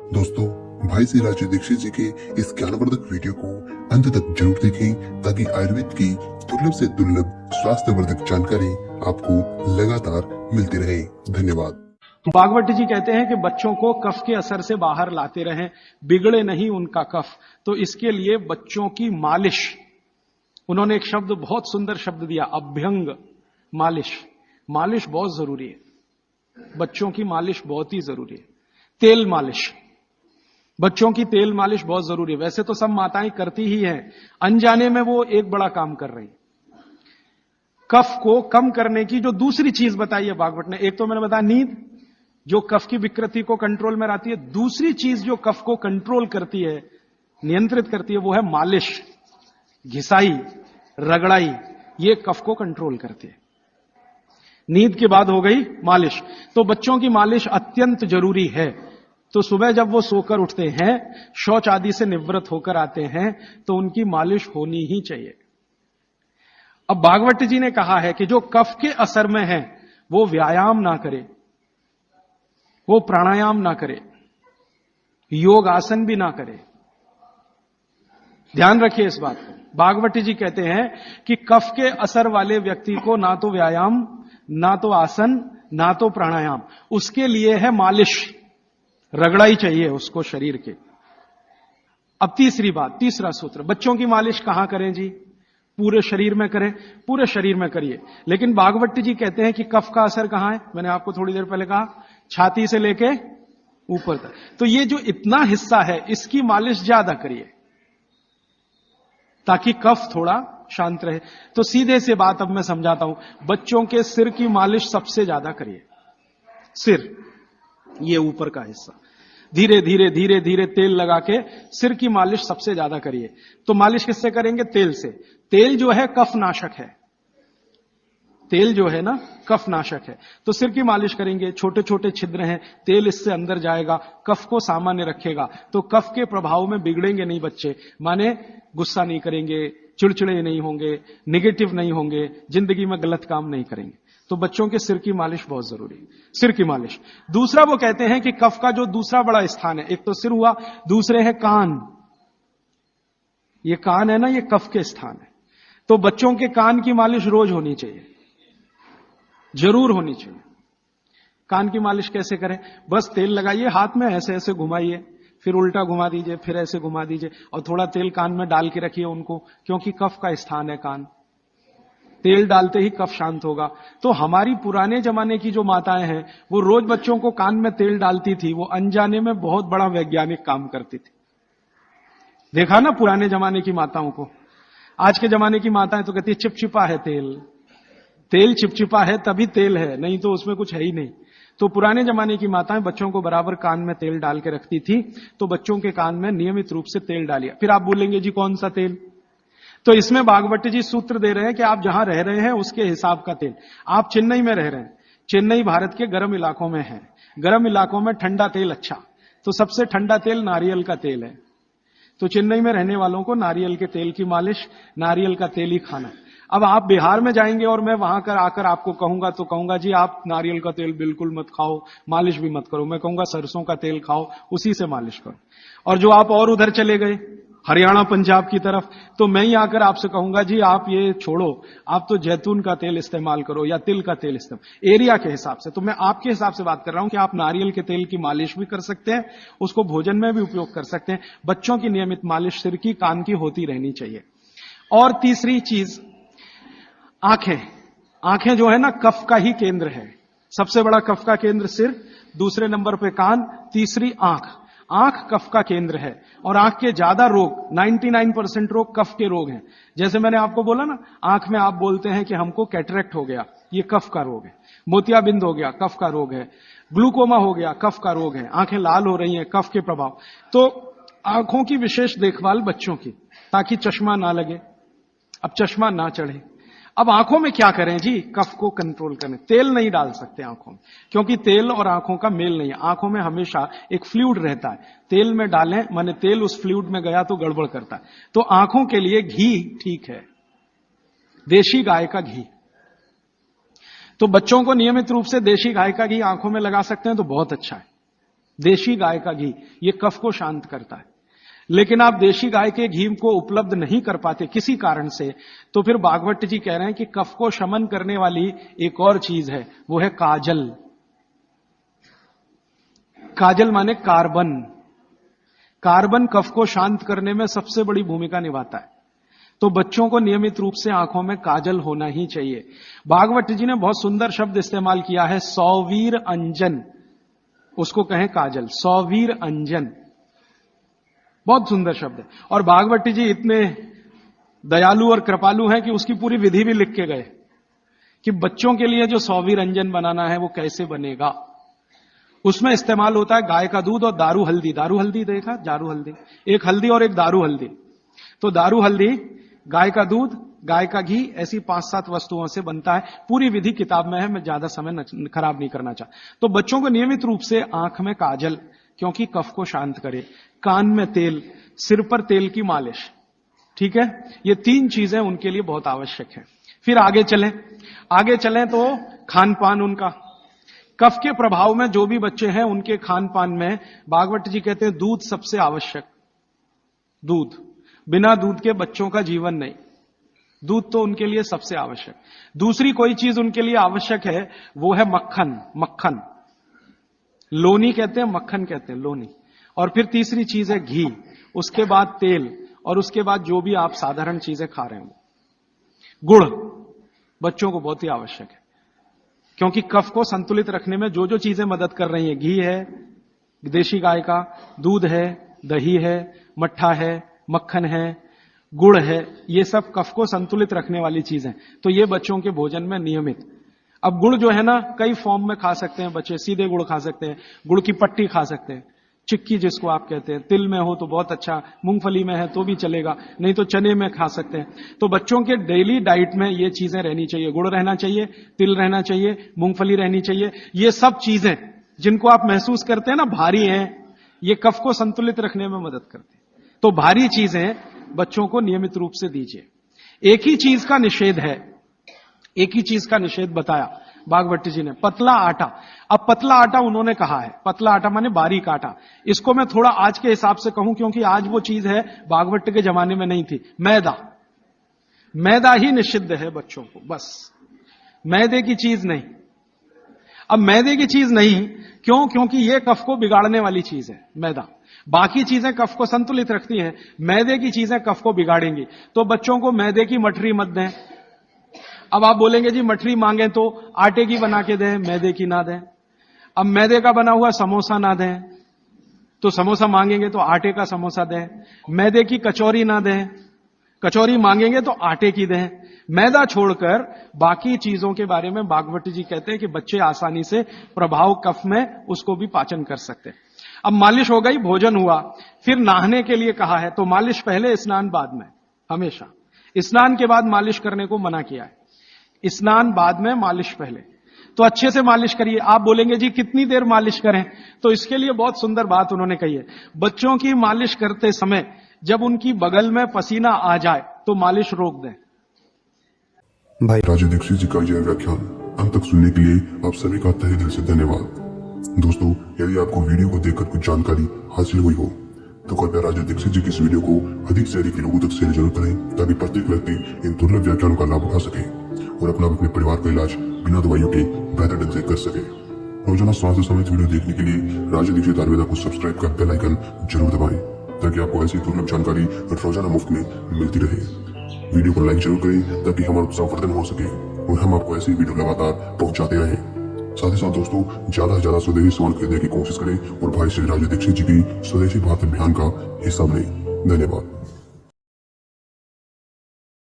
दोस्तों, भाई श्री राजीव दीक्षित जी के इस ज्ञानवर्धक वीडियो को अंत तक जरूर देखें ताकि आयुर्वेद की दुर्लभ से दुर्लभ स्वास्थ्यवर्धक जानकारी आपको लगातार मिलती रहे। धन्यवाद। भागवत जी कहते हैं कि बच्चों को कफ के असर से बाहर लाते रहें, बिगड़े नहीं उनका कफ। तो इसके लिए बच्चों की मालिश, उन्होंने एक शब्द, बहुत सुंदर शब्द दिया, अभ्यंग मालिश। मालिश बहुत जरूरी है, बच्चों की मालिश बहुत ही जरूरी है। तेल मालिश, बच्चों की तेल मालिश बहुत जरूरी है। वैसे तो सब माताएं करती ही हैं, अनजाने में वो एक बड़ा काम कर रही। कफ को कम करने की जो दूसरी चीज बताई है भागवत ने, एक तो मैंने बताया नींद, जो कफ की विकृति को कंट्रोल में लाती है। दूसरी चीज जो कफ को कंट्रोल करती है, नियंत्रित करती है, वो है मालिश, घिसाई, रगड़ाई। ये कफ को कंट्रोल करती है। नींद के बाद हो गई मालिश। तो बच्चों की मालिश अत्यंत जरूरी है। तो सुबह जब वो सोकर उठते हैं, शौच आदि से निवृत्त होकर आते हैं, तो उनकी मालिश होनी ही चाहिए। अब भागवत जी ने कहा है कि जो कफ के असर में है वो व्यायाम ना करे, वो प्राणायाम ना करे, योग आसन भी ना करे। ध्यान रखिए इस बात को। भागवत जी कहते हैं कि कफ के असर वाले व्यक्ति को ना तो व्यायाम, ना तो आसन, ना तो प्राणायाम, उसके लिए है मालिश, रगड़ाई चाहिए उसको शरीर के। अब तीसरी बात, तीसरा सूत्र, बच्चों की मालिश कहां करें जी? पूरे शरीर में करें, पूरे शरीर में करिए। लेकिन भागवत जी कहते हैं कि कफ का असर कहां है? मैंने आपको थोड़ी देर पहले कहा, छाती से लेके ऊपर तक। तो ये जो इतना हिस्सा है, इसकी मालिश ज्यादा करिए ताकि कफ थोड़ा शांत रहे। तो सीधे से बात अब मैं समझाता हूं। बच्चों के सिर की मालिश सबसे ज्यादा करिए। सिर, ये ऊपर का हिस्सा, धीरे धीरे धीरे धीरे तेल लगा के सिर की मालिश सबसे ज्यादा करिए। तो मालिश किससे करेंगे? तेल से। तेल जो है कफ नाशक है, तेल जो है ना कफ नाशक है। तो सिर की मालिश करेंगे, छोटे छोटे छिद्र हैं, तेल इससे अंदर जाएगा, कफ को सामान्य रखेगा। तो कफ के प्रभाव में बिगड़ेंगे नहीं बच्चे, माने गुस्सा नहीं करेंगे, चिड़चिड़े नहीं होंगे, निगेटिव नहीं होंगे, जिंदगी में गलत काम नहीं करेंगे। तो बच्चों के सिर की मालिश बहुत जरूरी है, सिर की मालिश। दूसरा वो कहते हैं कि कफ का जो दूसरा बड़ा स्थान है, एक तो सिर हुआ, दूसरे है कान। ये कान है ना, ये कफ के स्थान है। तो बच्चों के कान की मालिश रोज होनी चाहिए, जरूर होनी चाहिए। कान की मालिश कैसे करें? बस तेल लगाइए, हाथ में ऐसे ऐसे घुमाइए, फिर उल्टा घुमा दीजिए, फिर ऐसे घुमा दीजिए, और थोड़ा तेल कान में डाल के रखिए उनको, क्योंकि कफ का स्थान है कान। तेल डालते ही कफ शांत होगा। तो हमारी पुराने जमाने की जो माताएं हैं, वो रोज बच्चों को कान में तेल डालती थी, वो अनजाने में बहुत बड़ा वैज्ञानिक काम करती थी। देखा ना पुराने जमाने की माताओं को। आज के जमाने की माताएं तो कहती है चिपचिपा है तेल, तेल चिपचिपा है तभी तेल है, नहीं तो उसमें कुछ है ही नहीं। तो पुराने जमाने की माताएं बच्चों को बराबर कान में तेल डाल के रखती थी। तो बच्चों के कान में नियमित रूप से तेल डालिए। फिर आप बोलेंगे जी कौन सा तेल? तो इसमें भागवत जी सूत्र दे रहे हैं कि आप जहां रह रहे हैं उसके हिसाब का तेल। आप चेन्नई में रह रहे हैं, चेन्नई भारत के गर्म इलाकों में है, गर्म इलाकों में ठंडा तेल अच्छा, तो सबसे ठंडा तेल नारियल का तेल है। तो चेन्नई में रहने वालों को नारियल के तेल की मालिश, नारियल का तेल ही खाना। अब आप बिहार में जाएंगे और मैं वहां कर आकर आपको कहूंगा, तो कहूंगा जी आप नारियल का तेल बिल्कुल मत खाओ, मालिश भी मत करो। मैं कहूंगा सरसों का तेल खाओ, उसी से मालिश करो। और जो आप और उधर चले गए, हरियाणा पंजाब की तरफ, तो मैं ही आकर आपसे कहूंगा जी आप ये छोड़ो, आप तो जैतून का तेल इस्तेमाल करो या तिल का तेल इस्तेमाल, एरिया के हिसाब से। तो मैं आपके हिसाब से बात कर रहा हूं कि आप नारियल के तेल की मालिश भी कर सकते हैं, उसको भोजन में भी उपयोग कर सकते हैं। बच्चों की नियमित मालिश सिर की, कान की होती रहनी चाहिए। और तीसरी चीज, आंखें। आंखें जो है ना कफ का ही केंद्र है। सबसे बड़ा कफ का केंद्र सिर, दूसरे नंबर पे कान, तीसरी आंख। आंख कफ का केंद्र है, और आंख के ज्यादा रोग, 99% रोग कफ के रोग हैं। जैसे मैंने आपको बोला ना, आंख में आप बोलते हैं कि हमको कैटरेक्ट हो गया, ये कफ का रोग है। मोतियाबिंद हो गया, कफ का रोग है। ग्लूकोमा हो गया, कफ का रोग है। आंखें लाल हो रही हैं, कफ के प्रभाव। तो आंखों की विशेष देखभाल बच्चों की, ताकि चश्मा ना लगे, अब चश्मा ना चढ़े। अब आंखों में क्या करें जी? कफ को कंट्रोल करें। तेल नहीं डाल सकते आंखों में, क्योंकि तेल और आंखों का मेल नहीं है। आंखों में हमेशा एक फ्लूइड रहता है, तेल में डालें माने तेल उस फ्लूइड में गया तो गड़बड़ करता है। तो आंखों के लिए घी ठीक है, देशी गाय का घी। तो बच्चों को नियमित रूप से देशी गाय का घी आंखों में लगा सकते हैं तो बहुत अच्छा है। देशी गाय का घी, ये कफ को शांत करता है। लेकिन आप देशी गाय के घी को उपलब्ध नहीं कर पाते किसी कारण से, तो फिर भागवत जी कह रहे हैं कि कफ को शमन करने वाली एक और चीज है, वो है काजल। काजल माने कार्बन। कार्बन कफ को शांत करने में सबसे बड़ी भूमिका निभाता है। तो बच्चों को नियमित रूप से आंखों में काजल होना ही चाहिए। भागवत जी ने बहुत सुंदर शब्द इस्तेमाल किया है, सौवीर अंजन, उसको कहें काजल, सौवीर अंजन, बहुत सुंदर शब्द है। और भागवत जी इतने दयालु और कृपालु हैं कि उसकी पूरी विधि भी लिख के गए कि बच्चों के लिए जो सौवीर अंजन बनाना है वो कैसे बनेगा। उसमें इस्तेमाल होता है गाय का दूध और दारू हल्दी। दारू हल्दी देखा, दारू हल्दी, एक हल्दी और एक दारू हल्दी। तो दारू हल्दी, गाय का दूध, गाय का घी, ऐसी 5-7 वस्तुओं से बनता है। पूरी विधि किताब में है, मैं ज्यादा समय खराब नहीं करना चाहता। तो बच्चों को नियमित रूप से आंख में काजल, क्योंकि कफ को शांत करे, कान में तेल, सिर पर तेल की मालिश, ठीक है, ये 3 चीजें उनके लिए बहुत आवश्यक है। फिर आगे चलें तो खान पान उनका, कफ के प्रभाव में जो भी बच्चे हैं उनके खान पान में भागवत जी कहते हैं दूध सबसे आवश्यक। दूध, बिना दूध के बच्चों का जीवन नहीं, दूध तो उनके लिए सबसे आवश्यक। दूसरी कोई चीज उनके लिए आवश्यक है, वो है मक्खन। मक्खन, लोनी कहते हैं, मक्खन कहते हैं, लोनी। और फिर तीसरी चीज है घी, उसके बाद तेल, और उसके बाद जो भी आप साधारण चीजें खा रहे हो। गुड़ बच्चों को बहुत ही आवश्यक है, क्योंकि कफ को संतुलित रखने में जो जो चीजें मदद कर रही हैं, घी है देशी गाय का, दूध है, दही है, मट्ठा है, मक्खन है, गुड़ है, ये सब कफ को संतुलित रखने वाली चीजें। तो ये बच्चों के भोजन में नियमित। अब गुड़ जो है ना, कई फॉर्म में खा सकते हैं बच्चे। सीधे गुड़ खा सकते हैं, गुड़ की पट्टी खा सकते हैं, चिक्की जिसको आप कहते हैं, तिल में हो तो बहुत अच्छा, मूंगफली में है तो भी चलेगा, नहीं तो चने में खा सकते हैं। तो बच्चों के डेली डाइट में ये चीजें रहनी चाहिए, गुड़ रहना चाहिए, तिल रहना चाहिए, मूंगफली रहनी चाहिए। ये सब चीजें जिनको आप महसूस करते हैं ना भारी हैं, ये कफ को संतुलित रखने में मदद करते हैं। तो भारी चीजें बच्चों को नियमित रूप से दीजिए। एक ही चीज का निषेध है, एक ही चीज का निषेध बताया भागवत जी ने, पतला आटा। अब पतला आटा उन्होंने कहा है, पतला आटा माने बारीक आटा। इसको मैं थोड़ा आज के हिसाब से कहूं, क्योंकि आज वो चीज है भागवत के जमाने में नहीं थी। मैदा, मैदा ही निषिद्ध है बच्चों को, बस मैदे की चीज नहीं। अब मैदे की चीज नहीं क्यों? क्योंकि ये कफ को बिगाड़ने वाली चीज है मैदा। बाकी चीजें कफ को संतुलित रखती हैं, मैदे की चीजें कफ को बिगाड़ेंगी। तो बच्चों को मैदे की मठरी मत दें। अब आप बोलेंगे जी मठरी मांगे तो आटे की बना के दें, मैदे की ना दें। अब मैदे का बना हुआ समोसा ना दें, तो समोसा मांगेंगे तो आटे का समोसा दें। मैदे की कचौरी ना दें, कचौरी मांगेंगे तो आटे की दें। मैदा छोड़कर बाकी चीजों के बारे में भागवत जी कहते हैं कि बच्चे आसानी से प्रभाव कफ में उसको भी पाचन कर सकते हैं। अब मालिश हो गई, भोजन हुआ, फिर नहाने के लिए कहा है, तो मालिश पहले, स्नान बाद में। हमेशा स्नान के बाद मालिश करने को मना किया है, स्नान बाद में, मालिश पहले। तो अच्छे से मालिश करिए। आप बोलेंगे जी कितनी देर मालिश करें? तो इसके लिए बहुत सुंदर बात उन्होंने कही है। बच्चों की मालिश करते समय जब उनकी बगल में पसीना आ जाए तो मालिश रोक दें। भाई राजा दीक्षित जी का यह व्याख्यान अंत तक सुनने के लिए आप सभी का तहे दिल से धन्यवाद। दोस्तों, यदि आपको वीडियो को देखकर कुछ जानकारी हासिल हुई हो तो कृपया राजा दीक्षित जी की इस वीडियो को अधिक से अधिक लोगों तक शेयर जरूर करें, ताकि प्रत्येक व्यक्ति इन दुर्लभ व्याख्यानों का लाभ उठा सके और अपने परिवार का इलाज बिना दवाइयों के बेहतर ढंग से कर सके। रोजाना स्वास्थ्य संबंधित वीडियो देखने के लिए राजा दीक्षित आयुर्वेदा को सब्सक्राइब का बेल आइकन जरूर दबाएं, ताकि आपको ऐसी दुर्लभ जानकारी रोजाना मुफ्त में मिलती रहे। वीडियो को लाइक जरूर करें ताकि हमारा उत्साहवर्धन हो सके और हम आपको ऐसी वीडियो लगातार पहुंचाते रहें। साथ ही साथ दोस्तों, ज्यादा से ज्यादा स्वदेशी सामान खरीदने की कोशिश करें और भाई श्री राजा दीक्षित जी की स्वदेशी भारत अभियान का हिस्सा बने। धन्यवाद।